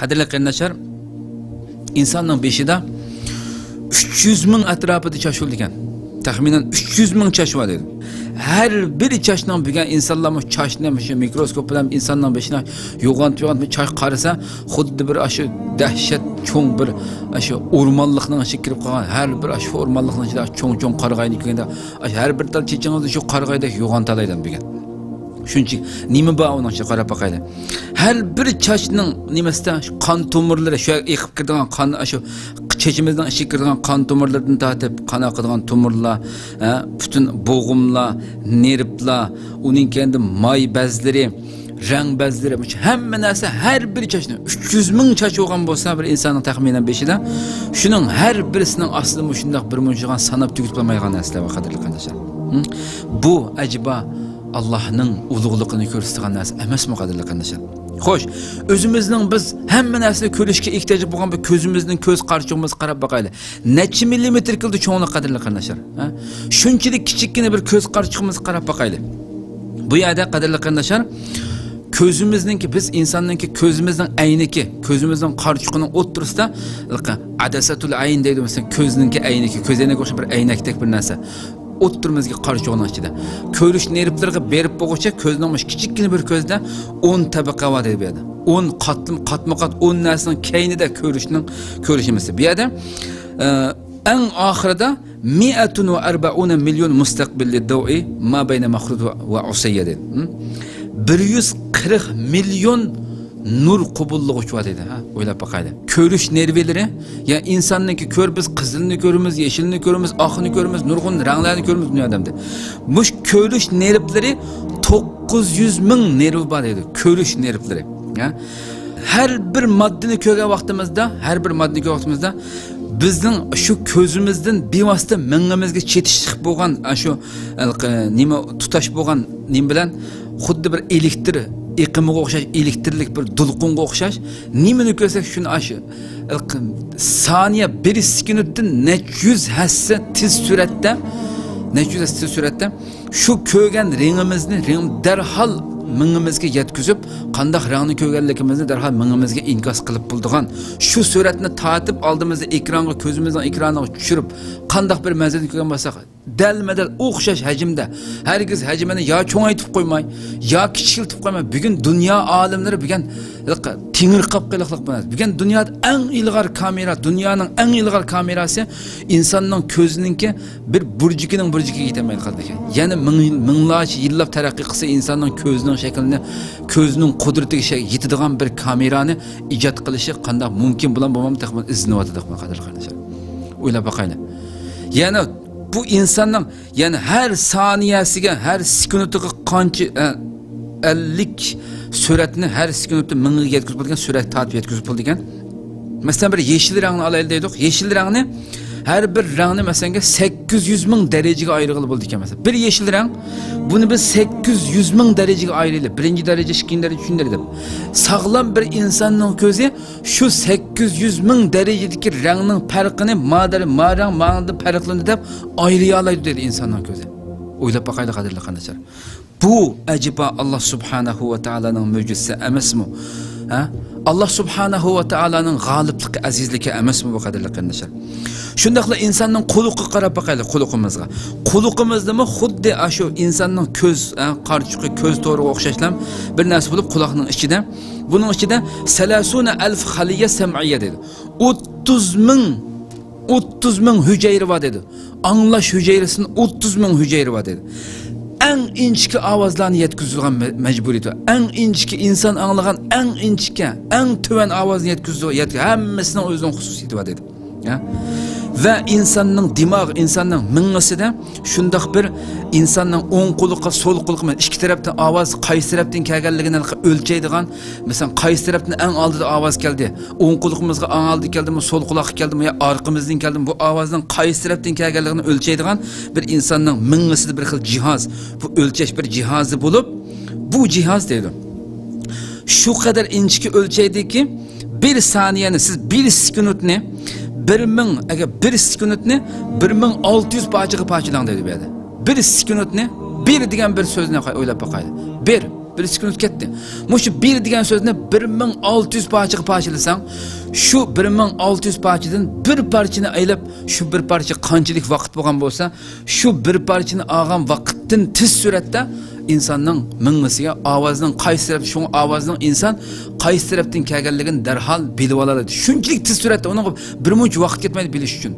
Qadrli qarindoshlar, insonning beshida 300 ming atrofida chash bo'lgan. Taxminan 300 ming chash bor dedi. Her bir çaşdan büyüyen insanlar çaşını mikroskop bilen insanların başına yoğun çaş karısa xuddi bir aşı dehşet çoğun bir aşı ormanlıkla aşı kirip kalan her bir aşı ormanlıkla aşı çoğun kargayını köyünde her bir tal çiçeğiniz şu kargayda yoğun talaydan büyüyen. Şunçuk nime bağ onun için karab bakaydı. Her bir çaşının nimeste kan tomurları şu ekip kirdiğin kan aşı çeşimizden ışık kirdiğin kan tomurlarından tatip kan akıdığın tomurlar, bütün boğumlar, nervlar, onun kendi may bezleri, renk bezleri, hemen neyse her bir çaşının 300 ming çaş olan olsa bir insanın tahminen 5'de, şunun her birisinin aslı müşündak bir müşüğün sanıp tükürtülmeyen nesle var kadarlı kardeşler. Bu acaba Allah'ın uluğluğunu görüstüğün nəsə emas mı qadirli qardaşlar? Xoş, özümüzün biz hemen nəsə körüşke ihtiyacı bulan bir közümüzün köz qarşığımız qarab baxaylı. Neçə millimetr kıldı çoğunluq qadirli qardaşlar? Şunçilik kiçikkine bir köz qarşığımız qarab baxaylı. Bu yerde qadirli qardaşlar, közümüzün ki biz insanın ki közümüzün ayniki, közümüzün qarşığının oturusda adasatul ayn deydi mesela közünün ki ayniki, közene koşu bir aynaktek bir nəsə. Oturmazga qarşı olan içinde. Körüş nervleriga berip boğuşa közlenmiş kiçikkine bir közde 10 tabaka var dedi bir yerde. 10 katma kat 10 nesinin keyni de körüşmesi. Bir yerde en ahirde 140 milyon mustakbilli dav'i ma beyne mahrud ve usayya dedi. 140 milyon nur kubulluğu uçva dedi. Öyle bakaydı. Körüş nervileri, ya insanın ki kör biz kızılını görürüz, yeşilini görürüz, ahını görürüz, nurgun renklerini görürüz dünyada. Bu körüş nervleri 900 ming nerv var dedi. Körüş nervleri. Her bir maddeni köge vaktimizde, bizden şu közümüzden bir vasıta mengimizge çetişik boğan, şu nime tutaş boğan nim bilen xuddi bir elektr iqimiga o'xshash elektrlik bir dulqunga o'xshash nimani ko'rsak shuni aşı saniye 1 sekunddan necha yuz hassa tez suratda şu ko'rgan rengimizni darhol mingimizga yetkazib qanday rangni ko'rganligimizni darhol mingimizga inkos qilib bo'ldigan shu suratni tatib oldimizda ekranga ko'zimizning ekraniga tushirib qanday bir manzarani ko'rgan bo'lsak dalmadal o'xshash hajmda hargiz hajmini yo cho'ngaytib qo'ymay yo kichiltib qo'ymay bugun dunyo olimlari bugun tingirqab qiliqliq bo'ladi. Bugun dunyoda eng ilg'or kamera, dunyoning eng ilg'or kamerasi insonning ko'zininki bir burjikining burjikiga yetolmay qoldi ekan. Ya'ni minglarcha yillab taraqqiy qilsa insonning ko'zining shaklini, ko'zining qudratiga yetadigan bir kamerani ijod qilishi qanday mumkin bo'lmam taxmin izlanyotdi qardaşlar. O'ylab boqaylik. Ya'ni bu insanın yani her saniyesiga, her sekundiga qancha 50 suratni her sekundda mingga yetkazib bo'lgan surat tatib yetkazib bo'lgan. Masalan bir yeşil rangni alaylik deydik. Yeşil rangni her bir rangni masalan 800 ming darajaga ayrılib bo'ldi ekan mesela. Bir yeşil rang bunu biz 800 ming darajaga ayrılib, birinci daraja, ikinci daraja, üçüncü daraja. Sağlam bir insanın ko'zi şu 800 ming darajadagi rangning farqini ma'rang farqlanadi deb ayriya oladi dedi insanın ko'zi. O'ylab boqaylik qadrli qardoshlar. Bu acaba Allah subhanahu va taolaning mo'jizasi emasmi? Allah subhanahu va taolaning g'olibligi, azizligi emasmi bu qadrli qardoshlar? Shundaqla insonning quluqiga qarab boqaylik, quluqimizga. Quluqimizdami xuddi shu insonning ko'z, qarchiqi, ko'z to'riga o'xshashlam bir narsa bo'lib quloqning ichida, buning ichida 30000 xaliya sam'iyya dedi. 30 ming hücre var dedi. Anglash hücresinin 30 ming hücre var dedi. En inçki avazlarını yetkizilgan mecburiyeti var. En inçki insan anlayan en inçki, en tüven avazını yetkizilgan hemmesinin özünün hususiyeti var dedi. Ve insanın dimağ, insanın mingisi de şundak bir insanın on kuluqa, sol kuluqa, iki taraftan avaz, qaysi taraftan kelganligini ölçeydigan. Mesela qaysi taraftan en aldıda avaz geldi. On kuluqımızga en aldı geldi mi, sol kulaq geldi mi, ya arkamızdan geldi mi, bu avazdan qaysi taraftan kelganligini ölçeydigan bir insanın mingisi de bir xil cihaz. Bu ölçeş bir cihazı bulup, bu cihaz deydi. Şu kadar inçki ölçeydi ki, bir saniyeni siz bir sekundni 1 sekundni 1600 parçaga parçalang dedi bu yerda. 1 sekundni bir degan bir so'zni o'ylab boqaylik. bir sekund ketdi. Mushu bir degan so'zni 1600 parchaga parchalasang, shu 1600 parchadan bir parchani aylab, shu bir parcha qanchalik vaqt bo'lgan bo'lsa, shu bir parchani olgan vaqtdan tez suratda insonning mingisiga ovozning qaysi taraf, shu ovozning inson qaysi tarafdan kelganligini darhol bilib oladi. Shunchalik tez suratda uni bir muncha vaqt ketmaydi bilish uchun.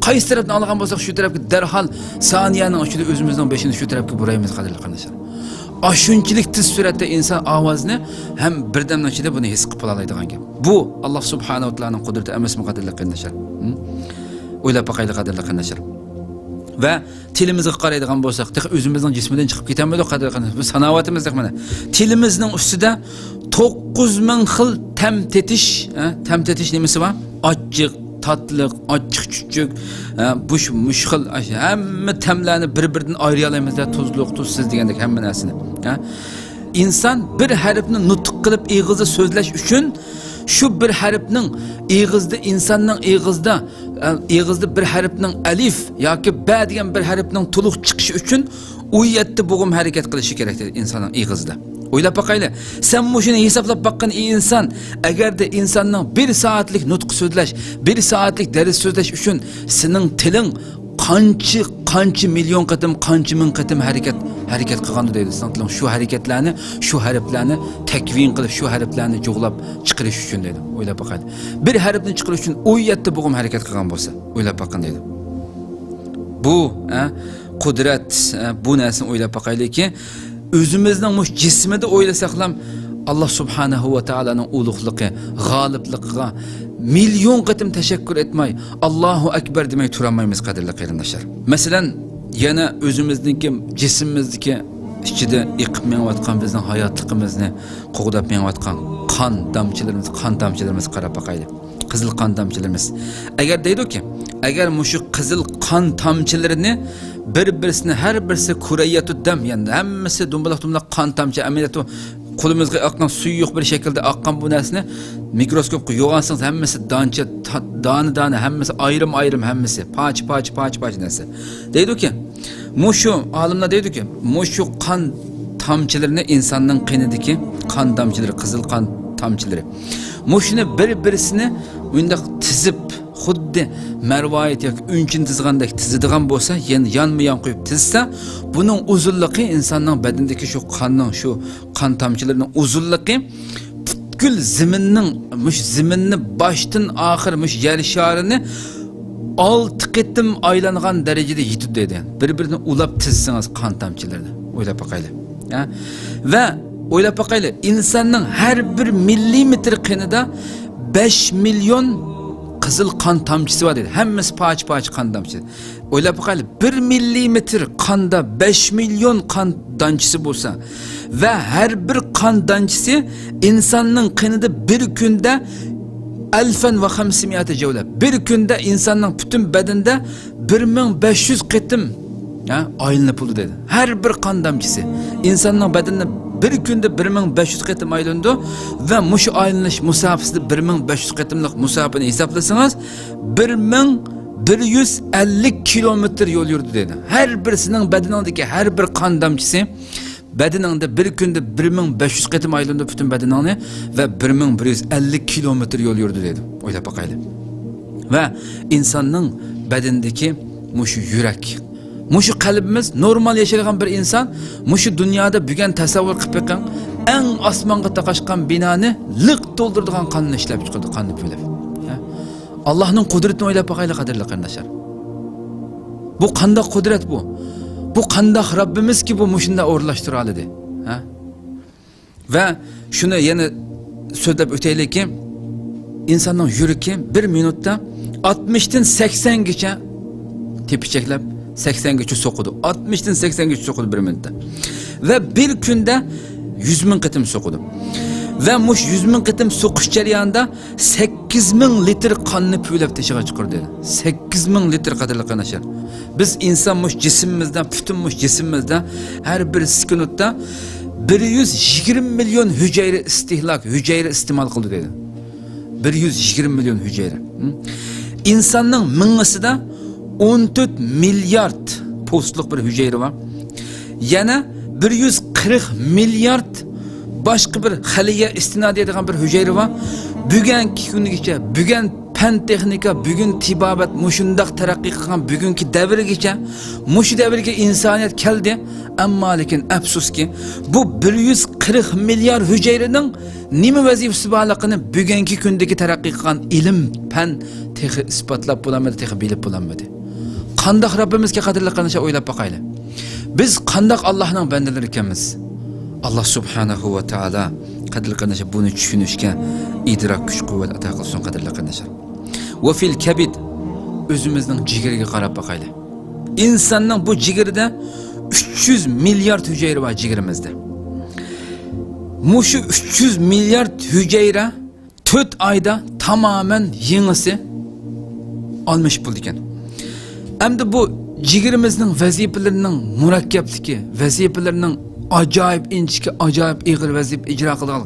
Qaysi tarafdan olgan bo'lsak, shu tarafga darhol soniyaning ichida o'zimizning beshini shu tarafga buraymiz, qadrli qardoshlar. Aşunchilik tez suratda inson ovozni ham birdamning ichida buni his qilib oladigan gap. Bu Alloh subhanahu va taoloning qudrati emasmi, qadrli qardoshlar? O'ylab boqaylik, qadrli qardoshlar. Va tilimizga qaraydigan bo'lsak, o'zimizning jismidan chiqib ketamiz, qadrli qardoshlar. Bu sanovatimizda mana tilimizning ustida 9000 xil tamtetish nimasi bor? Achchiq, tatliq, achchiq, chuchuk, mushkil, hamma tamlarni bir-biridan ayıra olamiz-da, tuzluq, tuzsiz degandek hamma narsani. İnsan bir harfni nutq qilib og'izda so'zlash uchun shu bir harfning og'izda, insonning og'izda bir harfning alif yoki ba degan bir harfning to'liq chiqishi uchun 17 bo'g'im harakat qilishi kerak edi insonning og'izda. O'ylab boqaylik. Sen shuni hisoblab boqqan inson, agarda insonning 1 soatlik nutq so'zlash, 1 soatlik dars so'zlash uchun sening tiling qancha million qatim, qancha ming qatim harakat qilganda deydi. Sening tiling shu harakatlarni, shu harflarni takvin qilib, shu harflarni jug'lab chiqarish uchun deydi. O'ylab boqaylik. Bir harfni chiqarish uchun 17 bo'g'im harakat qilgan bo'lsa, o'ylab boqqan deydi. Bu, qudrat, bu narsani o'ylab boqaylikki, özümüzden muş cismide oylasaqlam Allah subhanahu wa ta'ala'nın uluqlıqı, g'alibligiga milyon qatim teşekkür etmay, Allahu ekber demey turamaymiz, qadrli qarindoshlar. Masalan, yana özümüzdeki cismimizdeki ichida iqib menayotgan bizning hayotligimizni qo'g'dab menayotgan qon damchilarimiz qarab boqaylik. Qizil qon damchilarimiz. Agar deydi-ki, agar mushu qizil qon tomchilarini bir-birisini har birisi kurayatu dam, yani hammasi dumbalaq qon tomchi amaliyoti qo'limizga oqqan suyuq bir shaklda oqqan bu narsani mikroskopga yo'g'ansangiz hammasi dona hammasi ayrim hammasi poch narsa. Deydi-ki, mushu olimlar deydi-ki, mushu qon tomchilarini insonning qinidagi qon tomchilari, qizil qon tomchilari. Mushuni bir-birisini undaq tizib xuddi marvoyat yoki unchin tizgandek tizadigan bo'lsa, yanma-yan qo'yib tizsa, buning uzunligi insonning badandagi shu qonning, shu qon tomchilarining uzunligi butkul ziminni boshdan oxir yer sharini 6 qitim aylangan darajada yetib deydi. Bir-birini ulab tizsangiz qon tomchilarini o'ylab boqaylik. Va o'ylab boqaylik, insonning har bir millimetr qinida 5 milyon qizil qon tomchisi bor deydi. Hammasi poch qon tomchisi. O'ylab boqaylik, 1 millimetr qonda 5 milyon qon damchisi bo'lsa va har bir qon damchisi insonning qinida bir kunda 1500 javla. Bir kunda insonning butun badanda 1500 qitim aylanib bo'ldi dedi. Har bir qon damchisi insonning badanida bir kunda 1500 qitim aylandi va mushu aylanish musofasida 1500 qitimlik musofani hisoblasangiz 1150 kilometr yo'l yurdi dedi. Har birisining badanidagi har bir qon damchisi badaningda bir kunda 1500 qitim aylandi butun badaningni va 1150 kilometr yo'l yurdi dedi. O'ylab boqaylik. Va insonning badanidagi mushu yurak, mushu qalbimiz normal yashaydigan bir inson mushu dunyoda bugun tasavvur qilib beqqan eng osmonga taqashgan binoni liq to'ldiradigan qonni ishlab chiqadi, qonni po'ylab. Allohning qudratini o'ylab boqaylik, qadrli qarindoshlar. Bu qanday qudrat bu? Bu qanday Rabbimizki bu mushunda o'rlashtira oladi. Va shuni yana so'zlab o'taylikki, insonning yuragi 1 minutda 60 dan 80 gacha tepichaklab 80 gacha so'qidi. 60 dan 80 gacha so'qidi 1 minutda. Va bir kunda 100 ming qitim so'qidi. Va mush 100 ming qitim so'qish jarayonida 8000 litr qonni po'ylab tashig'a chiqardi. 8000 litr qadrli qarindoshlar. Biz inson mush jismimizdan, butun mush jismimizdan har bir sekundda 120 milyon hujayra iste'mol qildi dedi. 120 milyon hujayra. İnsanning mingisida 14 milyard postluq bir hujayra var. Yana 140 milyard başqa bir xaliya istinad deydigan bir hücre var. Bugungi kungacha, bugun fan texnika, bugun tibobat mushundaq taraqqiy qilgan bugungi davrgacha, mushu davrga insoniyat keldi. Ammo lekin afsuski, bu 140 milliard hücrening nima vazifasi borligini bugungi kundagi taraqqiy qilgan ilm, fan texi isbotlab bo'lamadi, texi bilib bo'lamadi. Qandoq Rabbimizga qadrli qilishni o'ylab boqaylik. Biz qandoq Allohning bandalari ekanmiz? Allah subhanahu va taala qadrli qilishni buni tushunishga idrok kuch-quvvat ato qilsin qadrli qilishni. Va fil kabid o'zimizning jigariga qarab boqaylik. İnsanning bu jigirida 300 milliard hücre var jigirimizda. Mushu 300 milliard hücre 4 ayda tamamen yengisi almış buldu ekan. Endi bu jigirimizning vazifelarining murakkabligi, vazifelarining ajoyib inchki, ajoyib ig'ir vazif ijro qilgan.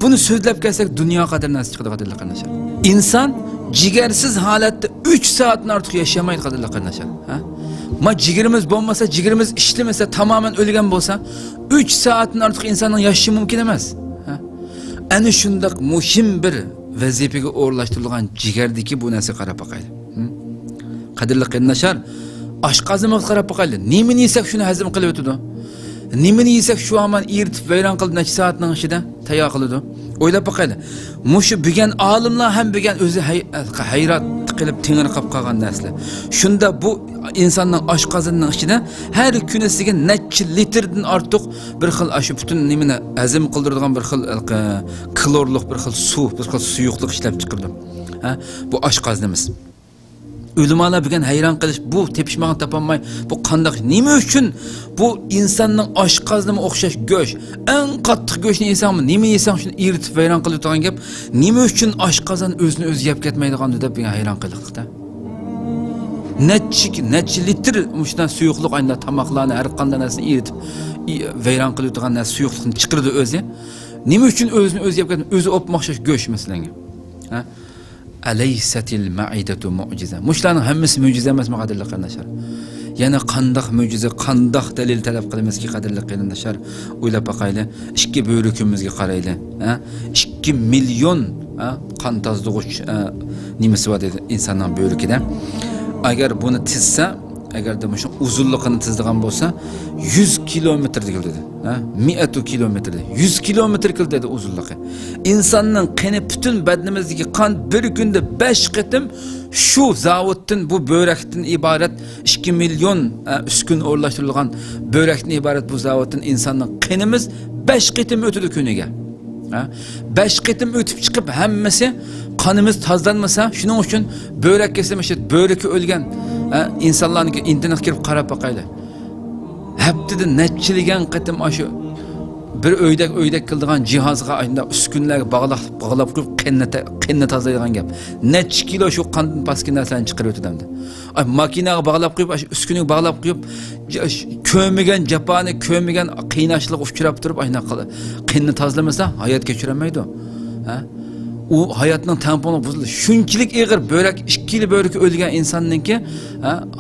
Buni so'zlab kelsak dunyo qadrini chiqadi qadrli qardoshlar. İnsan jigarsiz holatda 3 soatdan ortiq yashamaydi qadrli qardoshlar. Ha? Ma jigirimiz bo'lmasa, jigirimiz ishlamasa, tamamen o'lgan bo'lsa, 3 soatdan ortiq insonning yashashi mumkin emas. Ha? Ana shundaq muhim bir vazifaga o'rlashtirilgan jigardagi bu narsa qarab boqaylik. Qadrli qardoshlar, oshqozonimizga qarab boqaylik. Nimani yesak shuni hazm qilib o'tadi. Nimani yesak shu aman eritib vayron qilib necha soatning ichida tayyor qiladi. O'ylab boqaylik. Mushu bugun olimlar ham bugun o'zi hayrat qilib tingir qilib qolgan narsa. Shunda bu insonning oshqozonining ichida har kunisiga necha litrdan ortiq bir xil ashu butun nimani hazm qildiradigan bir xil klorliq bir xil suv, bir xil suyuqlik ishlab chiqardi. Ha? Bu oshqozonimiz. Ülümalar bugün hayran qilish, bu tepishmağın tapamay, bu qandaq, nima uchun bu insonning oshqozoniga o'xshash go'sht, eng qattiq go'shtni yesanmi, nima yesang shuni eritib hayron qilib turgan gap, nima uchun oshqozon o'zini o'zi yeb ketmaydigan deb bugün hayron qildik-da. Necha litr mushdan suyuqlik aynan tamoqlarni har qanday narsani eritib hayron qilib turgan narsa suyuqlikni chiqirdi o'zi. Nima uchun o'zini o'zi yeb ketmaydi, o'zi o'pmoqshash go'sht masalanga. Ha? Aleysatil ma'idatu mu'jiza. Mushlarning hammasi mo'jiza emasmi qadrli qardoshlar? Yana qandoq mo'jiza, qandoq dalil talab qilamizki qadrli qardoshlar? O'ylab boqaylik. Ikki bo'rikimizga qaraylik, ha? 2 million qon tozlig'ich nimasi bor dedi insonning bo'rikida. Agar buni tizsa, agarda shu uzunligini tizdigan bo'lsa 100 kilometr dedi, ha? 100 kilometr. 100 kilometr dedi uzunligi. İnsanning qani butun badnimizdagi qon bir kunda 5 qitim shu zavoddan bu börekdan iborat 2 million uskun o'rlashtirilgan börekdan iborat bu zavoddan insonning qanimiz 5 qitim o'tadi kuniga. 5 qitim o'tib chiqib hammasi qonimiz tozlanmasa, shuning uchun börek kesilmishdi, böreki o'lgan insonlarning internet kirib qarab boqaylik. Haftada neçiligen qitim shu bir öydek qildigan jihozga ayında uskunlarga bog'lab qo'yib qinni tozlaydigan gap. Necha kilo shu qondan pastki narsalarni chiqarib o'tadimdi. Ay makinaga bog'lab qo'yib, shu uskuniga bog'lab qo'yib, ko'migan japoni, ko'migan qiynashlik uchrab turib, ayna qinni tozlamasa hayot kechiramaydi. Ha? U hayotning tamponi buzildi. Shunchalik ig'ir börek, 2 kilo börek o'lgan insonningki,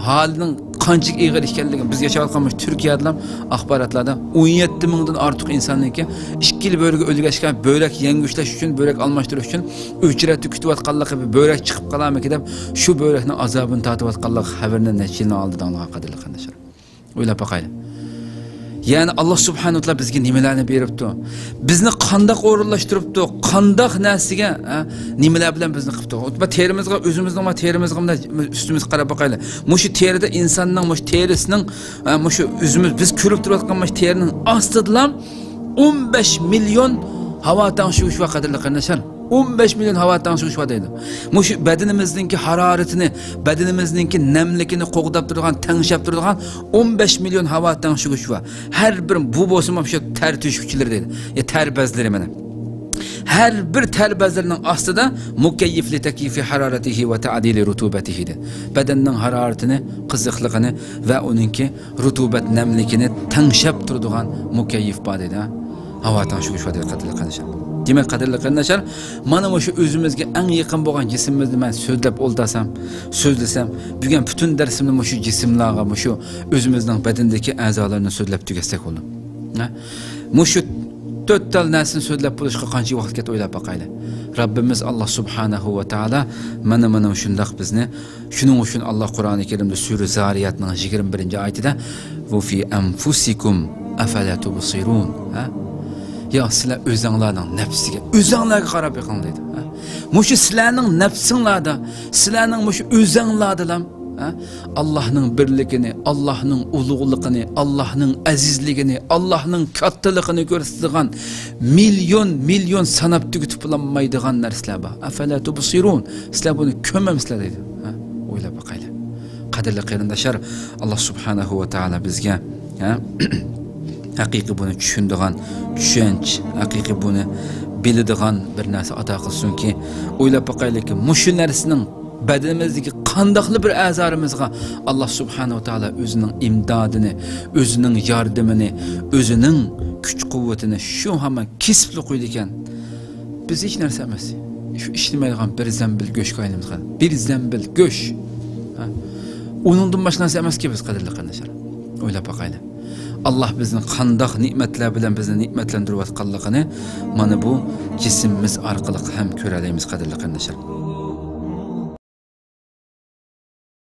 halining qanchalik ig'ir ekanligini biz yashayotgan Turkiyada axborotlarda 17 mingdan ortiq insonningki 2 kilo börek o'lgashgan börek yengushlash uchun, börek almashtirish uchun uchratib kutayotganligi, börek chiqib qolarmiki deb shu börekning azobini tortayotganligi xabarini necha yildan oldidan qadrli qardoshlar. O'ylab boqaylik. Yani Allah subhanahu wa taala bizga nimalarni beribdi? Bizni qandoq o'rinlashtiribdi? Qandoq narsaga nimalar bilan bizni qilibdi? Va terimizga, o'zimizning terimizga ustimizga qarab boqaylik. Mushu terida insonning mush terisining mushu o'zimiz biz ko'rib turayotgan mush terining ostidan 15 million havo tangshish va qadrli qardoshlar. 15 milyon hava tangshish va deydi. Mushu badanimizningki haroratini, badanimizningki namligini qo'g'dab turgan, tangshab turgan 15 milyon hava tangshish va har bir bu bo'lsa shu ter teshuvchilar deydi. Ya terbazlar mana. Her bir terbazlarning ostida mukayyifli takyifi haroratihi va ta'dili rutubatihi de. Badanning haroratini, qiziqligini va uningki rutubat namligini tangshab turadigan mukayyif bor deydi. Hava tangshish va qadrli qardoshlar. Demek qadrli qardoshlar, mana shu o'zimizga eng yaqin bo'lgan jismimizni men so'zlab so'zlasam, bugun butun darsimni shu jismlarga, shu o'zimizning badandagi a'zolarni so'zlab tugatsak bo'ldi. Shu to'rttal narsani so'zlab bo'lishga qancha vaqt ketdi o'ylab boqaylik. Rabbimiz Alloh subhanahu va taolo mana shundaq bizni shuning uchun Alloh Qur'oni Karimda sura Zariyatning 21-oyatida "Va fi anfusikum afala tubsirun." Ya sizlar o'zingizlarning nafsiga, o'zingizlarga qarab yiqing deydi. Mushu sizlarning nafsinglarda, sizlarning mushu o'zingizlardalam Allah'ның birligini, Allah'ның ulug'ligini, Allah'ның azizligini, Allah'ның kattaligini ko'rsatadigan million sanab tugitib bo'lmaydigan narsalar bor. Afala tubsirun. Sizlar buni ko'rmamsizlar deydi. O'ylab boqaylik. Qadrli qarindoshlar, Alloh subhanahu va taolo bizga haqiqiy buni tushunadigan tushunch, haqiqiy buni biladigan bir narsa ato qilsinki, o'ylab boqaylikki, mushu narsaning badanimizdagi qandoqli bir a'zorimizga Alloh subhanahu va taolo o'zining imdodini, o'zining yordamini, o'zining kuch-quvvatini shu hamon kesib qo'ydi ekan. Biz hech narsa emas. Shu ishlamaydigan bir zambil go'shga aylanib qoldi. Bir zambil go'sh. Uningdan boshqa narsa emaski biz qadrli qarindoshlar. O'ylab boqaylik. Allah bizni qandoq ne'matlar bilan bizni ne'matlantirib atganligini mana bu jismimiz orqali ham ko'ra olamiz qadrli qarindoshlar.